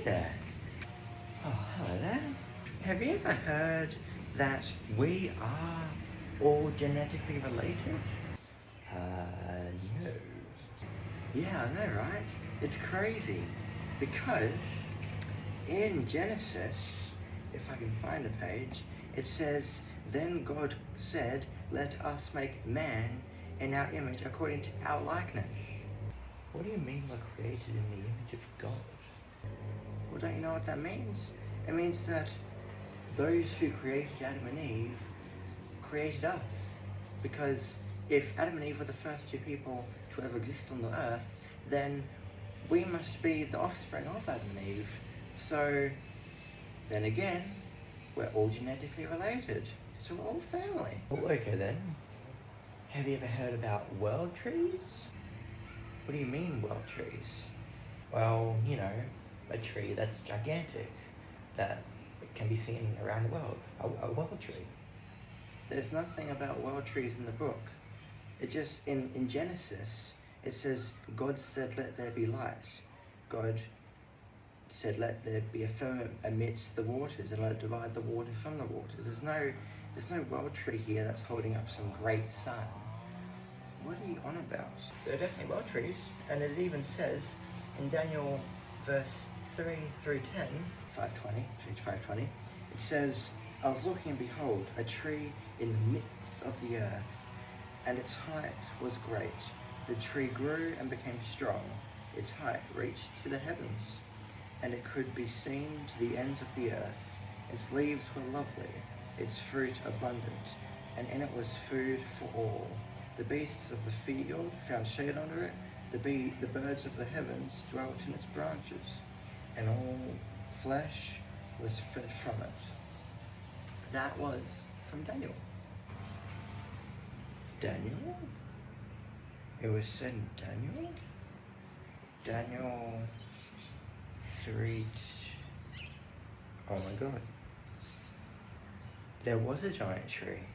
Hey there. Oh, hello there. Have you ever heard that we are all genetically related? No. Yeah, I know, right? It's crazy. Because in Genesis, if I can find a page, it says, "Then God said, let us make man in our image according to our likeness." What do you mean we're created in the image of God? Well, don't you know what that means? It means that those who created Adam and Eve created us. Because if Adam and Eve were the first two people to ever exist on the earth, then we must be the offspring of Adam and Eve. So, then again, we're all genetically related. So we're all family. Well, okay then. Have you ever heard about world trees? What do you mean, world trees? Well, you know, a tree that's gigantic, that can be seen around the world, a world tree. There's nothing about world trees in the book. It just, in Genesis, it says, God said, let there be light. God said, let there be a firmament amidst the waters, and let it divide the water from the waters. There's no world tree here that's holding up some great sun. What are you on about? There are definitely world trees, and it even says in Daniel verse 3 through 10, 520, page 520, it says, "I was looking and behold, a tree in the midst of the earth, and its height was great. The tree grew and became strong. Its height reached to the heavens, and it could be seen to the ends of the earth. Its leaves were lovely, its fruit abundant, and in it was food for all. The beasts of the field found shade under it. The birds of the heavens dwelt in its branches, and all flesh was fed from it." That was from Daniel. Daniel? It was said in Daniel? Daniel 3. Oh my god. There was a giant tree.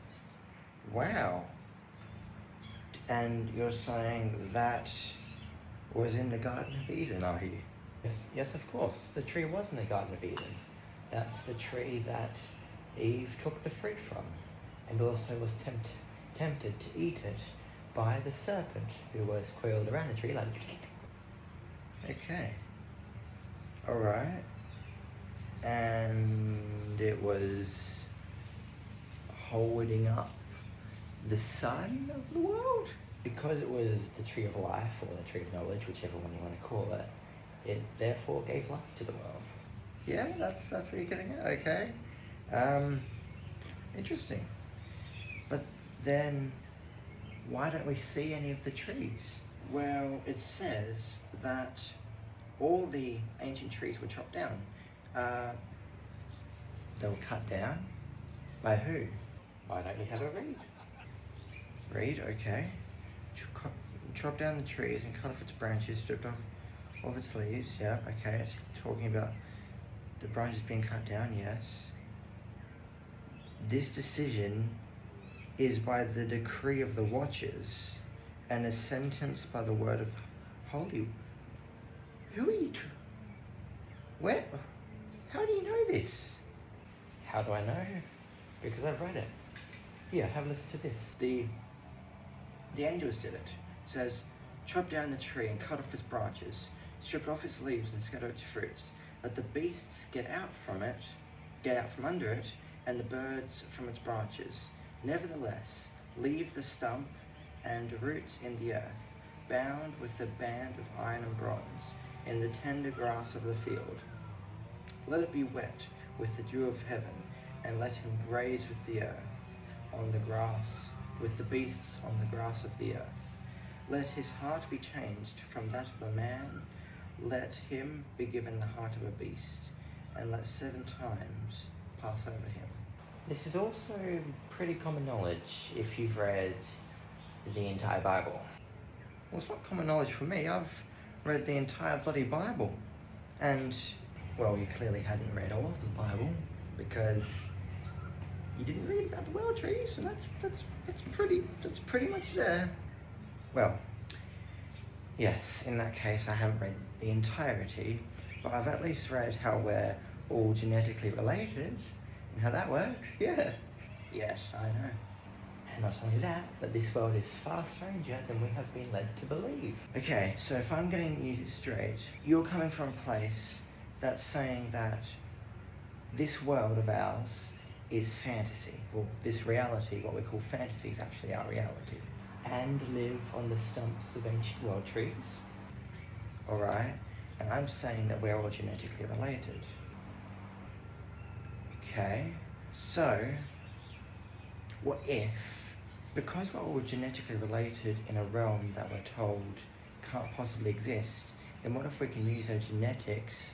Wow. And you're saying that was in the Garden of Eden, are you? Yes, of course. The tree was in the Garden of Eden. That's the tree that Eve took the fruit from, and also was tempted to eat it by the serpent, who was coiled around the tree like... Okay. Alright. And it was holding up the sun of the world? Because it was the tree of life, or the tree of knowledge, whichever one you want to call it, it therefore gave life to the world. Yeah, that's what you're getting at, okay. Interesting. But then, why don't we see any of the trees? Well, it says that all the ancient trees were chopped down. They were cut down? By who? Why don't you have a read? Read, okay. Chop down the trees and cut off its branches, stripped off all of its leaves. Yeah, okay. It's talking about the branches being cut down, yes. This decision is by the decree of the watchers, and is sentenced by the word of holy. Who are you? Where? How do you know this? How do I know? Because I've read it. Here, have a listen to this. The angels did it. It says, "Chop down the tree and cut off its branches, strip off its leaves and scatter its fruits. Let the beasts get out from under it, and the birds from its branches. Nevertheless, leave the stump and roots in the earth, bound with a band of iron and bronze, in the tender grass of the field. Let it be wet with the dew of heaven, and let him graze with the earth, on the grass, with the beasts on the grass of the earth. Let his heart be changed from that of a man, let him be given the heart of a beast, and let 7 times pass over him." This is also pretty common knowledge if you've read the entire Bible. Well, it's not common knowledge for me. I've read the entire bloody Bible. And, well, you clearly hadn't read all of the Bible, because you didn't read about the world trees, and that's pretty much there. Well, yes, in that case, I haven't read the entirety, but I've at least read how we're all genetically related and how that works. Yeah. Yes, I know. And not only that, but this world is far stranger than we have been led to believe. Okay, so if I'm getting you straight, you're coming from a place that's saying that this world of ours is fantasy. Well, this reality, what we call fantasy, is actually our reality. And live on the stumps of ancient world trees. Alright? And I'm saying that we're all genetically related. Okay, so what if, because we're all genetically related in a realm that we're told can't possibly exist, then what if we can use our genetics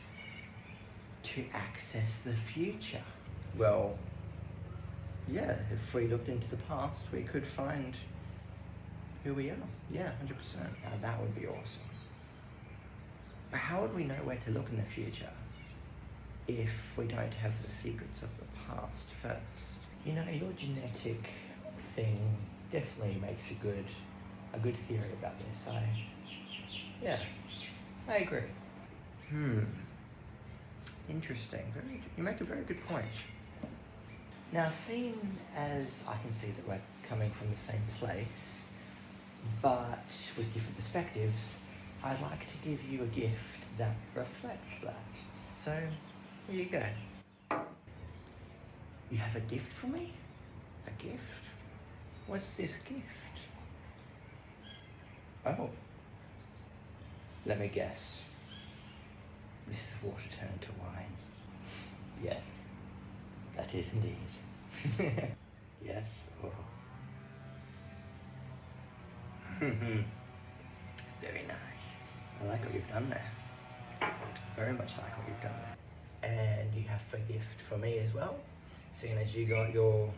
to access the future? Well, yeah, if we looked into the past, we could find who we are. Yeah, 100%. Now that would be awesome. But how would we know where to look in the future if we don't have the secrets of the past first? You know, your genetic thing definitely makes a good theory about this. I agree. Interesting. You make a very good point. Now, seeing as I can see that we're coming from the same place, but with different perspectives, I'd like to give you a gift that reflects that. So, here you go. You have a gift for me? A gift? What's this gift? Oh. Let me guess. This is water turned to wine. Yes, that is indeed. Yes. Oh. Very nice. I like what you've done there. Very much like what you've done there. And you have a gift for me as well, seeing as you got your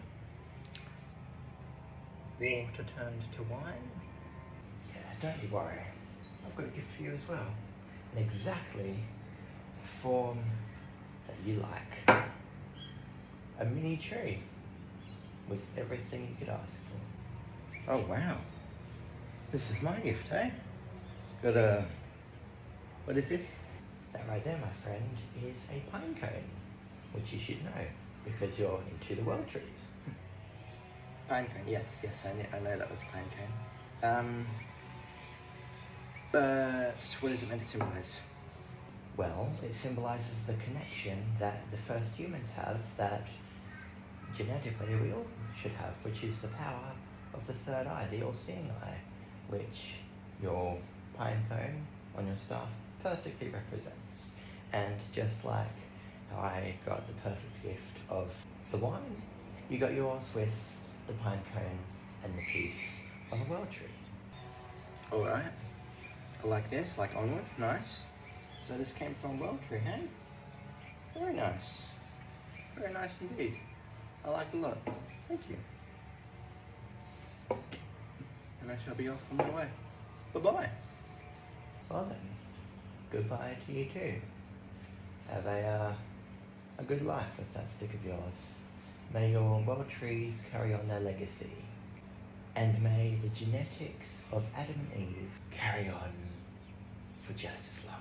water turned to wine. Yeah, don't you worry. I've got a gift for you as well. In exactly the form that you like. A mini tree with everything you could ask for. Oh wow. This is my gift, eh? Got a... What is this? That right there, my friend, is a pine cone, which you should know, because you're into the world trees. Pine cone, yes, I know that was a pine cone. But what is it meant to symbolize? Well, it symbolizes the connection that the first humans have that genetically we all should have, which is the power of the third eye, the all-seeing eye, which your pine cone on your staff perfectly represents. And just like how I got the perfect gift of the wine, you got yours with the pine cone and the piece of a world tree. Alright, I like this, like onward, nice. So this came from world tree, hey? Very nice. Very nice indeed. I like it a lot. Thank you. And I shall be off on my way. Bye-bye. Well then, goodbye to you too. Have a good life with that stick of yours. May your world trees carry on their legacy. And may the genetics of Adam and Eve carry on for just as long.